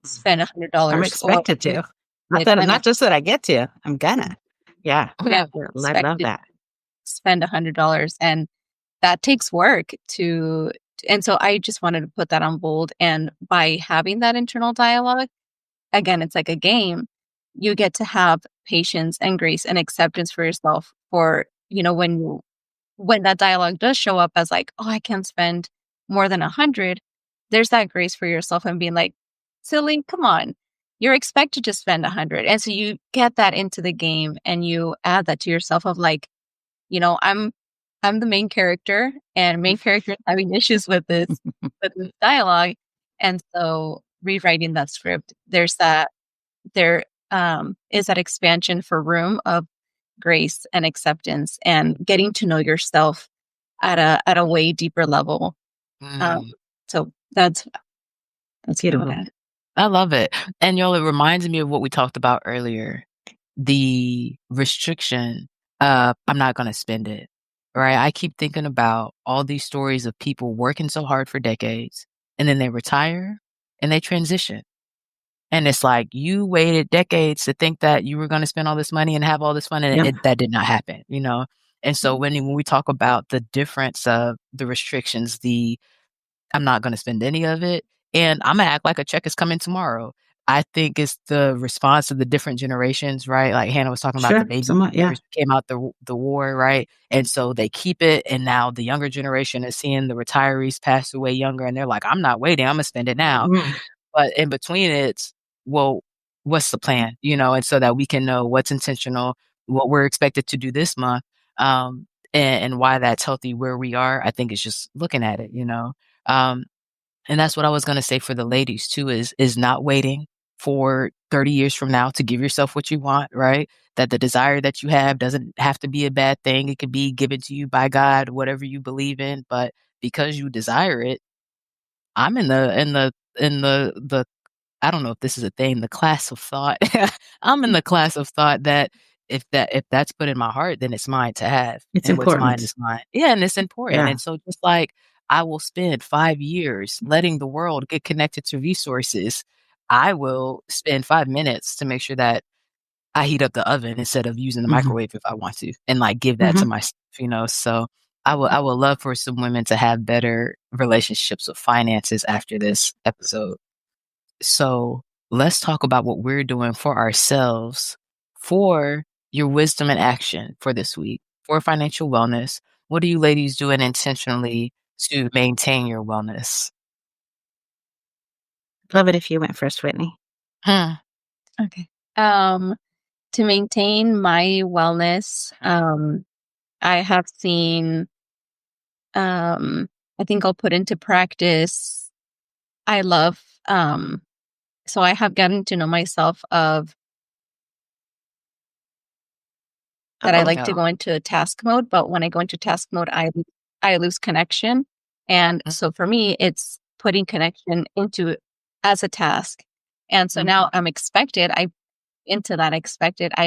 spend I'm $100 or expected to. Not just that I get to, I'm gonna. Yeah, yeah, we're I love expected that. to spend $100, and that takes work to. And so I just wanted to put that on bold. And by having that internal dialogue, again, it's like a game. You get to have patience and grace and acceptance for yourself for, when that dialogue does show up as like, oh, I can't spend more than 100, there's that grace for yourself and being like, silly, come on. You're expected to spend 100. And so you get that into the game and you add that to yourself of like, I'm the main character and main character is having issues with this dialogue. And so rewriting that script, there is that expansion for room of grace and acceptance and getting to know yourself at a way deeper level. Um, Mm, so that's kind of what Beautiful. I love it. And y'all, it reminds me of what we talked about earlier. The restriction, I'm not gonna spend it, right? I keep thinking about all these stories of people working so hard for decades, and then they retire and they transition. And it's like, you waited decades to think that you were gonna spend all this money and have all this fun, and Yep. that did not happen, you know? And so when we talk about the difference of the restrictions, I'm not gonna spend any of it, and Imma act like a check is coming tomorrow. I think it's the response of the different generations, right? Like Hannah was talking about the Sure. baby Somewhat, yeah. boomers who came out the war, right? And so they keep it, and now the younger generation is seeing the retirees pass away younger, and they're like, "I'm not waiting, Imma spend it now." Mm. But in between it's, well, what's the plan? You know, and so that we can know what's intentional, what we're expected to do this month, and why that's healthy where we are. I think it's just looking at it, you know? Um, and that's what I was gonna say for the ladies too, is not waiting for 30 years from now to give yourself what you want, right? That the desire that you have doesn't have to be a bad thing. It could be given to you by God, whatever you believe in, but because you desire it, I'm in the I don't know if this is a thing, the class of thought. I'm in the class of thought that if that's put in my heart, then it's mine to have, It's and what's mine important. is mine. Yeah, and it's important. Yeah. And so just like I will spend 5 years letting the world get connected to resources, I will spend 5 minutes to make sure that I heat up the oven instead of using the Mhm. microwave if I want to, and, like, give that to Mhm. myself, you know? So I would love for some women to have better relationships with finances after this episode. So let's talk about what we're doing for ourselves for your wisdom and action for this week for financial wellness. What are you ladies doing intentionally to maintain your wellness? Love it if you went first, Whitney. Hmm. okay. To maintain my wellness, I have seen, I think I'll put into practice. I love, so I have gotten to know myself of that I Uh-oh. like to Oh. go into task mode, but when I go into task mode, I lose connection. And Mm, so for me, it's putting connection into as a task. And so Mhm. now I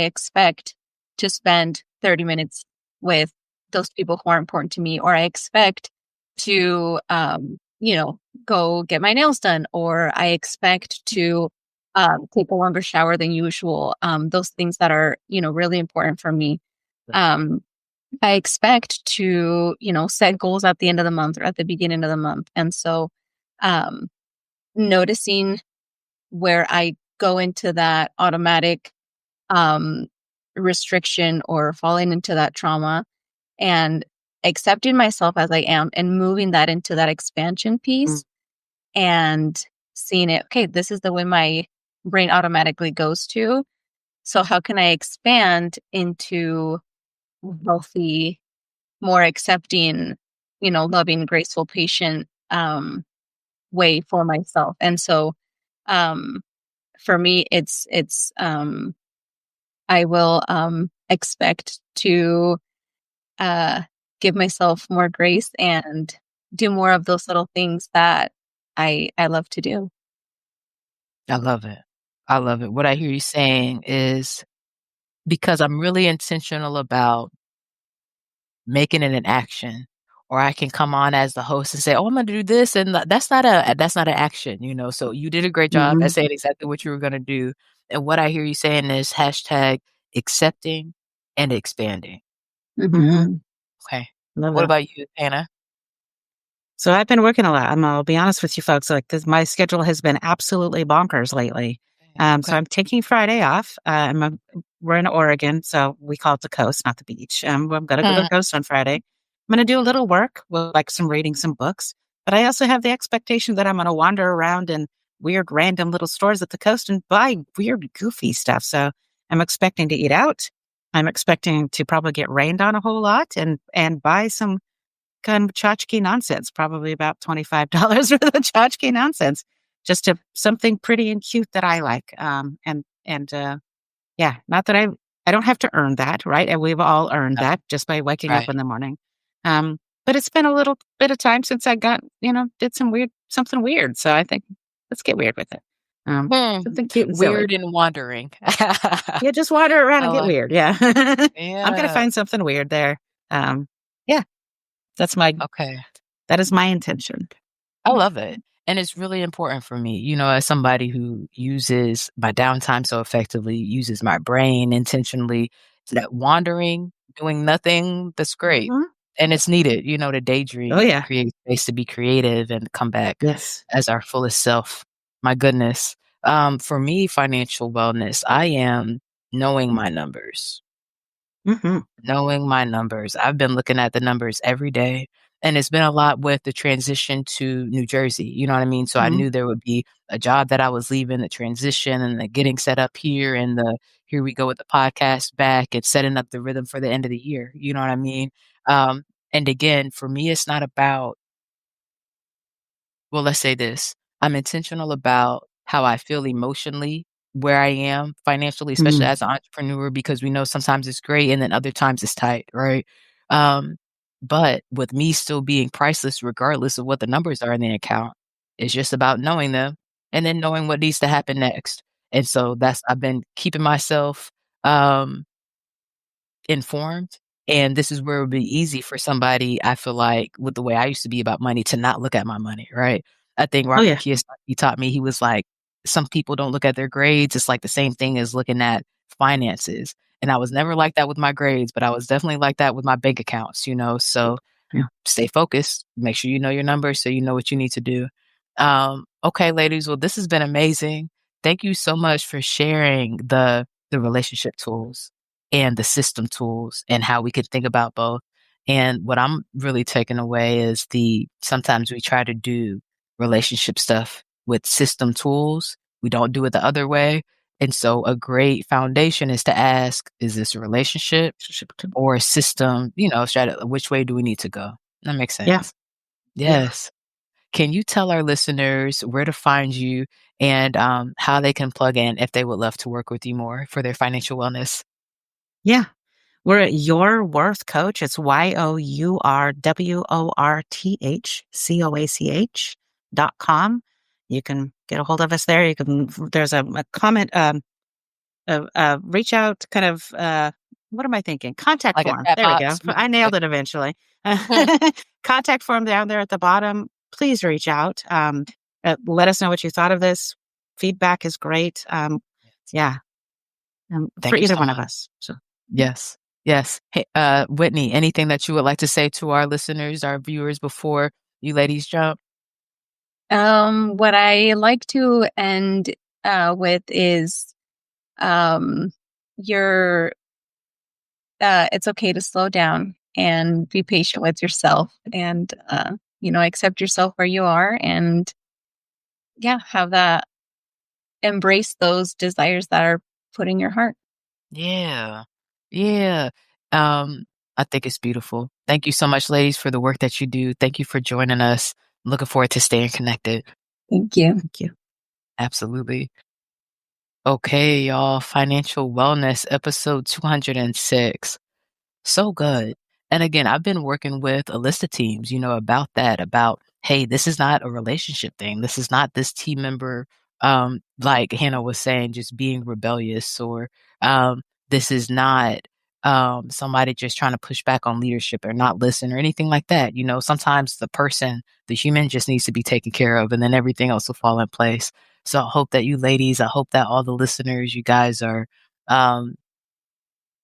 expect to spend 30 minutes with those people who are important to me, or I expect to, go get my nails done, or I expect to take a longer shower than usual. Those things that are, really important for me. Um, I expect to, set goals at the end of the month or at the beginning of the month. And so, um, noticing where I go into that automatic um, restriction or falling into that trauma and accepting myself as I am and moving that into that expansion Mm. piece and seeing it, okay, this is the way my brain automatically goes to. So, how can I expand into healthy, more accepting, loving, graceful, patient way for myself? And so, um, for me, I will expect to give myself more grace and do more of those little things that I love to do. I love it. I love it. What I hear you saying is because I'm really intentional about making it an action, or I can come on as the host and say, "Oh, I'm gonna do this," and that's not an action, you know? So you did a great job at Mhm. saying exactly what you were gonna do, and what I hear you saying is hashtag accepting and expanding. Mhm. Okay. Love What that. about you, Hannah? So I've been working a lot. I'll be honest with you folks, like this, my schedule has been absolutely bonkers lately. So Okay. I'm taking Friday off. We're in Oregon, so we call it the coast, not the beach. I'm going to go to the Mhm. coast on Friday. I'm going to do a little work, with, like some reading some books, but I also have the expectation that I'm going to wander around in weird, random little stores at the coast and buy weird, goofy stuff. So I'm expecting to eat out. I'm expecting to probably get rained on a whole lot and buy some kind of tchotchke nonsense, probably about $25 worth of tchotchke nonsense, just to something pretty and cute that I like. Yeah, not that I don't have to earn that, right? And we've all earned No. that just by waking up Right. in the morning. But it's been a little bit of time since I did something weird. So I think let's get weird with it. Hmm. Something cute and silly. Weird and wandering. Yeah, just wander around I and get like weird. Yeah. I'm gonna Yeah. find something weird there. Yeah, that's my Okay. that is my intention. I love it. And it's really important for me, you know, as somebody who uses my downtime so effectively, uses my brain intentionally, that wandering, doing nothing, that's great. Mhm. And it's needed, you know, to Oh, daydream, yeah. create space to be creative and come back Yes. as our fullest self. My goodness. For me, financial wellness, I am knowing my numbers. Mhm. Knowing my numbers. I've been looking at the numbers every day, and it's been a lot with the transition to New Jersey, you know what I mean? So I Mhm. knew there would be a job that I was leaving, the transition and the getting set up here and the here we go with the podcast back and setting up the rhythm for the end of the year, you know what I mean? Um, and again, for me, it's not about well, let's say this. I'm intentional about how I feel emotionally, where I am financially, especially Mm. as an entrepreneur, because we know sometimes it's great and then other times it's tight, right? Um, but with me still being priceless, regardless of what the numbers are in the account, it's just about knowing them and then knowing what needs to happen next. And so I've been keeping myself, um, informed, and this is where it would be easy for somebody, I feel like, with the way I used to be about money to not look at my money, right? I think Oh, Robert yeah. Kiyosaki taught me, he was like, "Some people don't look at their grades, it's like the same thing as looking at finances." And I was never like that with my grades, but I was definitely like that with my bank accounts, you know? So Yeah. stay focused, make sure you know your numbers so you know what you need to do. Okay, ladies, well, this has been amazing. Thank you so much for sharing the relationship tools and the system tools and how we could think about both. And what I'm really taking away is the sometimes we try to do relationship stuff with system tools. We don't do it the other way. And so a great foundation is to ask, is this a relationship or a system, you know, which way do we need to go? That makes Yeah. sense. Yeah. Yes. Can you tell our listeners where to find you and how they can plug in if they would love to work with you more for their financial wellness? Yeah. We're at Your Worth Coach. It's YOURWORTHCOACH.com. You can get a hold of us there. There's a comment, reach out kind of, what am I thinking? Contact Like a form. chat There we go. box? I nailed it eventually. Mhm. Contact form down there at the bottom. Please reach out. Let us know what you thought of this. Feedback is great. Yeah, for Thank you either so one of much. us. So, Yes. Yes. Hey, Whitney, anything that you would like to say to our listeners, our viewers before you ladies jump? What I like to end with is um, your it's okay to slow down and be patient with yourself and accept yourself where you are and yeah, have that embrace those desires that are put in your heart. Yeah. Yeah. Um, I think it's beautiful. Thank you so much, ladies, for the work that you do. Thank you for joining us. Looking forward to staying connected. Thank you. thank you. Absolutely. Okay, y'all. Financial wellness, episode 206. So good. And again, I've been working with Alista teams, about that, about, hey, this is not a relationship thing. This is not this team member, like Hannah was saying, just being rebellious, or this is not somebody just trying to push back on leadership or not listen or anything like that. Sometimes the human just needs to be taken care of, and then everything else will fall in place. So I hope that you ladies, I hope that all the listeners, you guys are, um,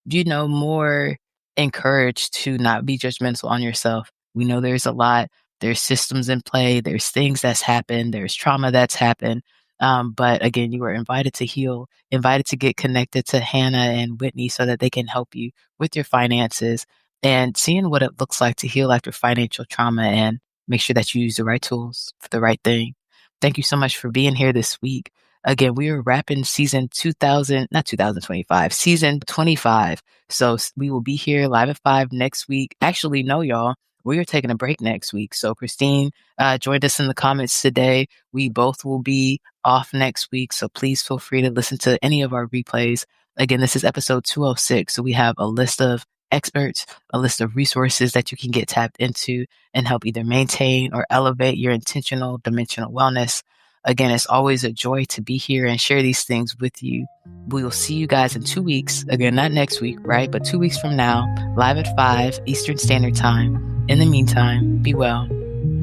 more encouraged to not be judgmental on yourself. We know there's a lot, there's systems in play, there's things that's happened, there's trauma that's happened. But again, you are invited to heal, invited to get connected to Hannah and Whitney so that they can help you with your finances and seeing what it looks like to heal after financial trauma and make sure that you use the right tools for the right thing. Thank you so much for being here this week. Again, we are wrapping season 2025, season 25. So we will be here live at 5 next week. Actually, no, y'all, we are taking a break next week. So Christine joined us in the comments today. We both will be off next week. So please feel free to listen to any of our replays. Again, this is episode 206. So we have a list of experts, a list of resources that you can get tapped into and help either maintain or elevate your intentional dimensional wellness. Again, it's always a joy to be here and share these things with you. We will see you guys in 2 weeks. Again, not next week, right? But 2 weeks from now, live at 5 Eastern Standard Time. In the meantime, be well,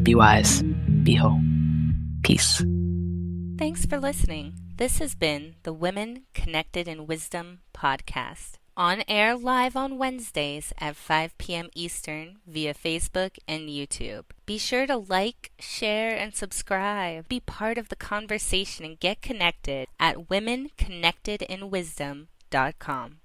be wise, be whole. Peace. Thanks for listening. This has been the Women Connected in Wisdom podcast. On air live on Wednesdays at 5 p.m. Eastern via Facebook and YouTube. Be sure to like, share, and subscribe. Be part of the conversation and get connected at womenconnectedinwisdom.com.